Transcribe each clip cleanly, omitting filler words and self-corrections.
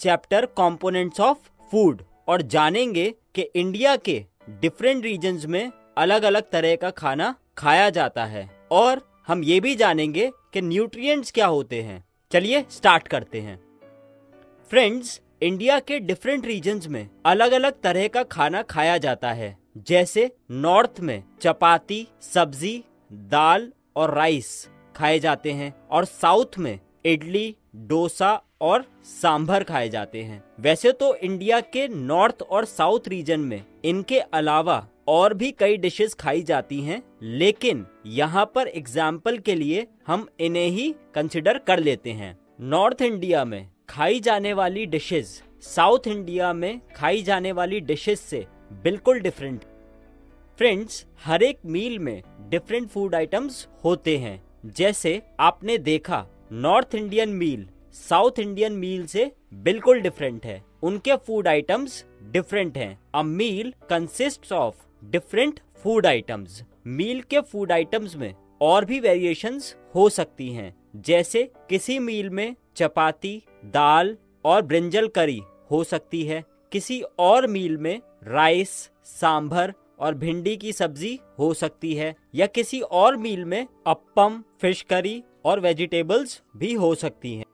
Chapter components of food और जानेंगे कि इंडिया के डिफरेंट रीजन्स में अलग अलग तरह का खाना खाया जाता है और हम ये भी जानेंगे कि न्यूट्रिएंट्स क्या होते हैं। चलिए स्टार्ट करते हैं। फ्रेंड्स, इंडिया के डिफरेंट रीजन्स में अलग अलग तरह का खाना खाया जाता है। जैसे नॉर्थ में चपाती, सब्जी, दाल और राइस खाए जाते हैं और साउथ में इडली, डोसा और सांभर खाए जाते हैं। वैसे तो इंडिया के नॉर्थ और साउथ रीजन में इनके अलावा और भी कई डिशेस खाई जाती हैं, लेकिन यहाँ पर एग्जाम्पल के लिए हम इन्हें ही कंसिडर कर लेते हैं। नॉर्थ इंडिया में खाई जाने वाली डिशेस साउथ इंडिया में खाई जाने वाली डिशेस से बिल्कुल डिफरेंट। फ्रेंड्स, हर एक मील में डिफरेंट फूड आइटम्स होते हैं। जैसे आपने देखा, north Indian meal south Indian meal से बिल्कुल डिफरेंट है। उनके फूड आइटम्स डिफरेंट हैं। A meal consists of different food items. Meal के फूड आइटम्स में और भी वेरिएशंस हो सकती हैं। जैसे किसी मील में चपाती, दाल और ब्रिंजल करी हो सकती है। किसी और मील में राइस, सांभर और भिंडी की सब्जी हो सकती है, या किसी और मील में अप्पम, फिश करी और वेजिटेबल्स भी हो सकती हैं।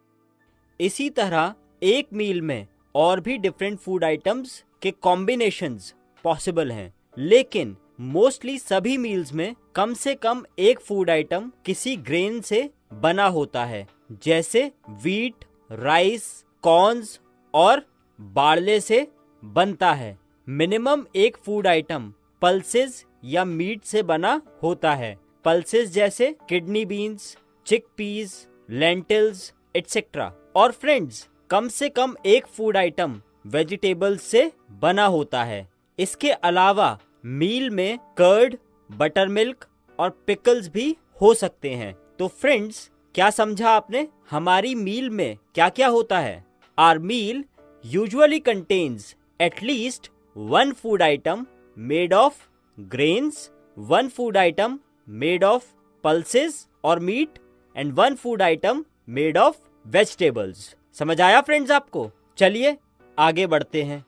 इसी तरह एक मील में और भी डिफरेंट फूड आइटम्स के कॉम्बिनेशंस पॉसिबल हैं, लेकिन मोस्टली सभी मील्स में कम से कम एक फूड आइटम किसी ग्रेन से बना होता है। जैसे वीट, राइस, कॉर्न्स और बार्ले से बनता है। मिनिमम एक फूड आइटम पल्सेस या मीट से बना होता है। पल्सेस जैसे kidney beans, chickpeas, lentils etcetera. और फ्रेंड्स, कम से कम एक फूड आइटम वेजिटेबल्स से बना होता है। इसके अलावा मील में कर्ड, बटर मिल्क और पिकल्स भी हो सकते हैं। तो फ्रेंड्स, क्या समझा आपने? हमारी मील में क्या क्या होता है? Our meal usually contains at least one food item made of grains, one food item made of pulses और meat and one food item made of vegetables। समझ आया फ्रेंड्स आपको? चलिए आगे बढ़ते हैं।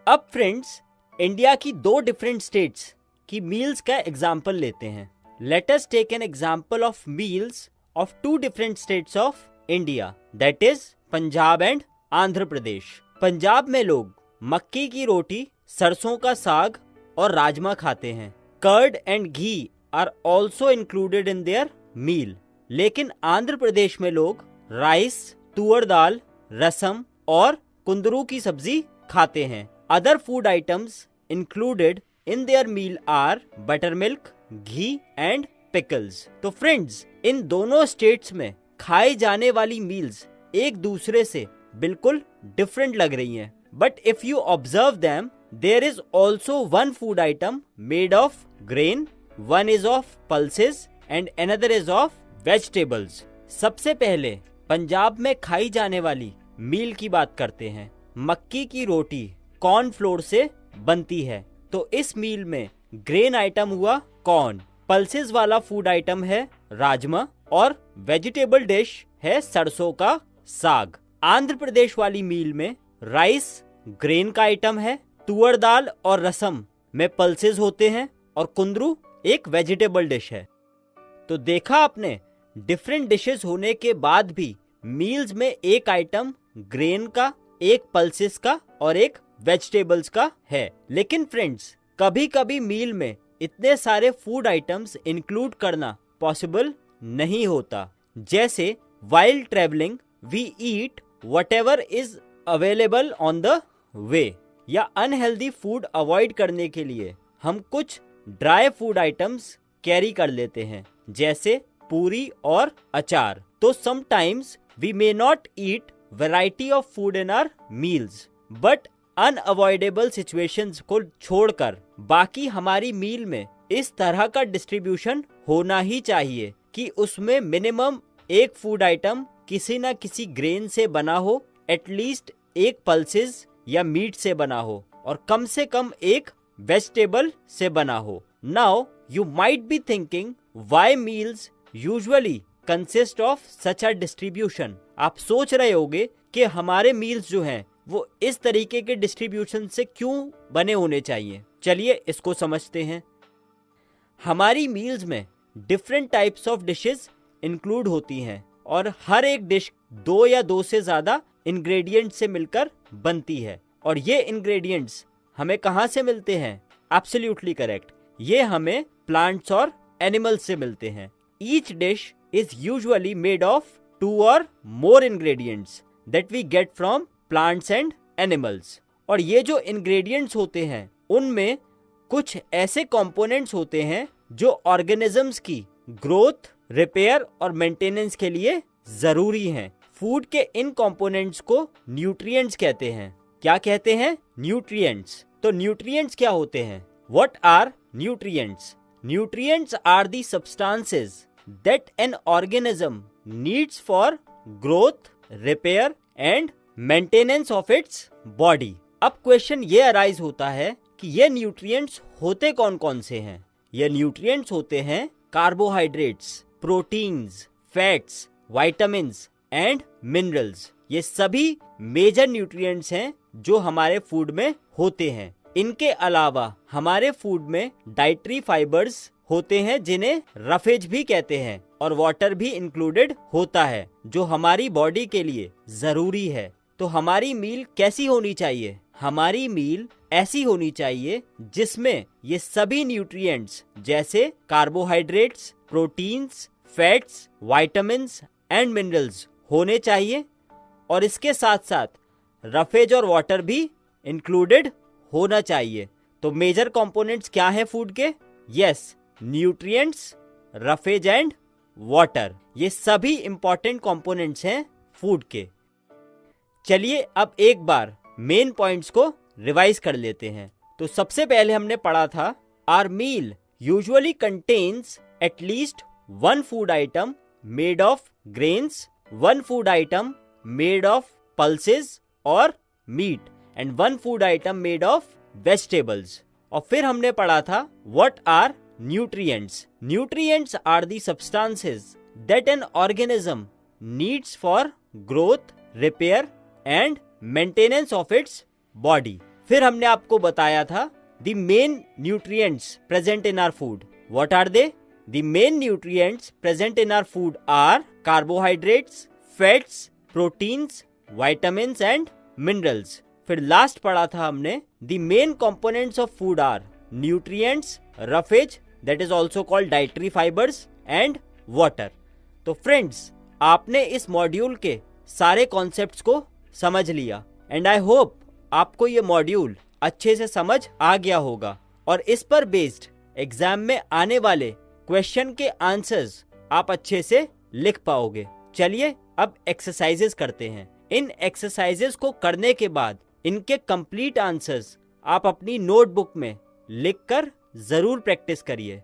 अब फ्रेंड्स, इंडिया की दो डिफरेंट स्टेट्स की मील्स का एग्जाम्पल लेते हैं। Let us take an example of meals of two different states of India, that is Punjab and Andhra Pradesh. Punjab में लोग मक्की की रोटी, सरसों का साग और राजमा खाते हैं। Curd and ghee are also included in their meal. लेकिन आंध्र प्रदेश में लोग राइस, तुअर दाल, रसम और कुंदरू की सब्जी खाते हैं। Other food items included in their meal are butter milk, ghee and pickles. तो फ्रेंड्स, इन दोनों स्टेट्स में खाए जाने वाली मील्स एक दूसरे से बिल्कुल डिफरेंट लग रही हैं। But if you observe them, there is also one food item made of grain, one is of pulses and another is of vegetables। सबसे पहले पंजाब में खाई जाने वाली मील की बात करते हैं। मक्की की रोटी कॉर्न फ्लोर से बनती है, तो इस मील में ग्रेन आइटम हुआ कॉर्न, पल्सेस वाला फूड आइटम है राजमा और वेजिटेबल डिश है सरसों का साग। आंध्र प्रदेश वाली मील में राइस ग्रेन का आइटम है, तुअर दाल और रसम में पल्सेस होते हैं और कुंदरू एक वेजिटेबल डिश है। तो देखा आपने, डिफरेंट डिशेस होने के बाद भी मील्स में एक आइटम ग्रेन का, एक पल्सेस का और एक वेजिटेबल्स का है। लेकिन फ्रेंड्स, कभी कभी मील में इतने सारे फूड आइटम्स इंक्लूड करना पॉसिबल नहीं होता। जैसे while travelling we eat whatever is available on the way, या अनहेल्दी फूड अवॉइड करने के लिए हम कुछ ड्राई फूड आइटम्स कैरी कर लेते हैं, जैसे पूरी और अचार। तो sometimes we may not eat variety of food in our meals, but unavoidable situations को छोड़कर बाकी हमारी मील में इस तरह का डिस्ट्रीब्यूशन होना ही चाहिए कि उसमें मिनिमम एक फूड आइटम किसी न किसी ग्रेन से बना हो, एटलीस्ट एक पल्सेस या मीट से बना हो और कम से कम एक वेजिटेबल से बना हो। Now you might be thinking why meals usually consist of such a distribution. आप सोच रहे होगे कि हमारे मील्स जो हैं वो इस तरीके के डिस्ट्रीब्यूशन से क्यों बने होने चाहिए। चलिए इसको समझते हैं। हमारी मील्स में different types of dishes include होती हैं और हर एक डिश 2 या 2 से ज़्यादा इंग्रेडिएंट्स से मिलकर बनती है। और ये इंग्रेडिएंट्स हमें कहाँ से मिलते हैं? एब्सोल्युटली करेक्ट, ये हमें प्लांट्स और एनिमल्स से मिलते हैं। Each dish is usually made of 2 और more ingredients that we get from plants and animals. और ये जो इंग्रेडिएंट्स होते हैं उनमें कुछ ऐसे कंपोनेंट्स होते हैं जो ऑर्गेनिजम्स की ग्रोथ, रिपेयर और मेंटेनेंस के लिए जरूरी हैं। फूड के इन कंपोनेंट्स को न्यूट्रिएंट्स कहते हैं। क्या कहते हैं? न्यूट्रिएंट्स। तो न्यूट्रिएंट्स क्या होते हैं? What are nutrients? Nutrients are the substances that an organism needs for growth, repair and maintenance of its body. अब क्वेश्चन ये अराइज होता है कि ये न्यूट्रिएंट्स होते कौन कौन से हैं? ये न्यूट्रिएंट्स होते हैं carbohydrates, proteins, fats, vitamins and minerals. ये सभी मेजर न्यूट्रिएंट्स हैं जो हमारे फूड में होते हैं। इनके अलावा हमारे फूड में डाइटरी फाइबर्स होते हैं जिन्हें रफेज भी कहते हैं, और वाटर भी इंक्लूडेड होता है जो हमारी बॉडी के लिए जरूरी है। तो हमारी मील कैसी होनी चाहिए? हमारी मील ऐसी होनी चाहिए जिसमें ये सभी न्यूट्रिएंट्स जैसे carbohydrates, proteins, fats, vitamins and minerals होने चाहिए, और इसके साथ साथ रफेज और वाटर भी इंक्लूडेड होना चाहिए। तो मेजर कंपोनेंट्स क्या हैं फूड के? Yes, nutrients, roughage and water. ये सभी इंपॉर्टेंट कंपोनेंट्स हैं फूड के। चलिए अब एक बार मेन पॉइंट्स को रिवाइज कर लेते हैं। तो सबसे पहले हमने पढ़ा था our meal usually contains at least 1 food item made of grains, 1 food item made of pulses और meat and 1 food item made of vegetables. और फिर हमने पढ़ा था what are nutrients? Nutrients are the substances that an organism needs for growth, repair and maintenance of its body. फिर हमने आपको बताया था the main nutrients present in our food. What are they? The main nutrients present in our food are carbohydrates, fats, proteins, vitamins and minerals. फिर last पढ़ा था हमने the main components of food are nutrients, roughage that is also called dietary fibres and water. तो friends, आपने इस module के सारे concepts को समझ लिया एंड आई होप आपको ये मॉड्यूल अच्छे से समझ आ गया होगा और इस पर बेस्ड एग्जाम में आने वाले क्वेश्चन के आंसर्स आप अच्छे से लिख पाओगे। चलिए अब एक्सरसाइजेस करते हैं। इन एक्सरसाइजेस को करने के बाद इनके कंप्लीट आंसर्स आप अपनी नोटबुक में लिखकर जरूर प्रैक्टिस करिए।